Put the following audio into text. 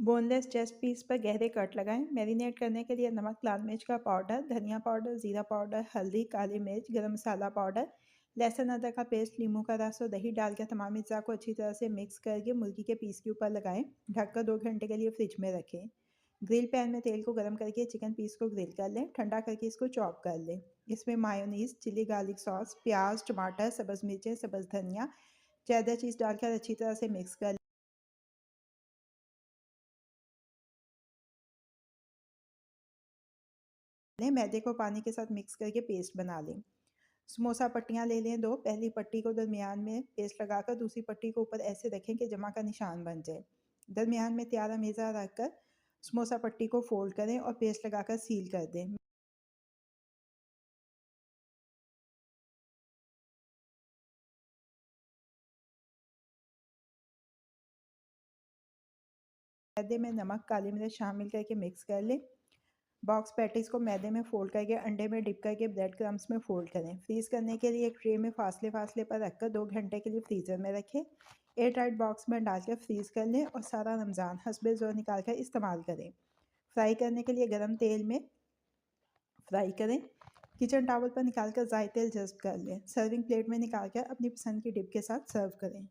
Boneless chest piece पर गहरे cut लगाएं। मैरिनेट करने के लिए नमक, लाल मिर्च का पाउडर, धनिया पाउडर, जीरा पाउडर, हल्दी, काली मिर्च, गरम मसाला पाउडर, लहसुन अदरक का पेस्ट, नींबू का रस और दही डालकर तमाम अज्जा को अच्छी तरह से मिक्स करके मुर्गी के पीस के ऊपर लगाएं। ढककर 2 घंटे के लिए फ्रिज में रखें। ग्रिल पैन में तेल को गर्म करके चिकन पीस को ग्रिल कर लें। ठंडा करके इसको चॉप कर लें। इसमें मायोनीज, चिली गार्लिक सॉस, प्याज, टमाटर, सब्ज़ मिर्चें, सब्ज़ धनिया, चेडर चीज़ डालकर अच्छी तरह से मिक्स कर लें। मैदे को पानी के साथ मिक्स करके पेस्ट बना लें। समोसा पट्टियाँ ले लें 2। पहली पट्टी को दरमियान में पेस्ट लगाकर दूसरी पट्टी को ऊपर ऐसे रखें कि जमा का निशान बन जाए। दरमियान में तैयार मेज़ा रखकर समोसा पट्टी को फोल्ड करें और पेस्ट लगाकर सील कर दें। मैदे में नमक, काली मिर्च शामिल करके मिक्स कर लें। बॉक्स पैटीज को मैदे में फोल्ड करके अंडे में डिप करके ब्रेड क्रम्स में फोल्ड करें। फ्रीज करने के लिए एक ट्रे में फासले फासले पर रखकर 2 घंटे के लिए फ्रीजर में रखें। एयर टाइट बॉक्स में डालकर फ्रीज कर लें और सारा रमज़ान हस्बे ज़ोर निकाल कर इस्तेमाल करें। फ्राई करने के लिए गर्म तेल में फ्राई करें। किचन टावल पर निकालकर ज़ायद तेल जज्ब कर लें। सर्विंग प्लेट में निकालकर अपनी पसंद की डिप के साथ सर्व करें।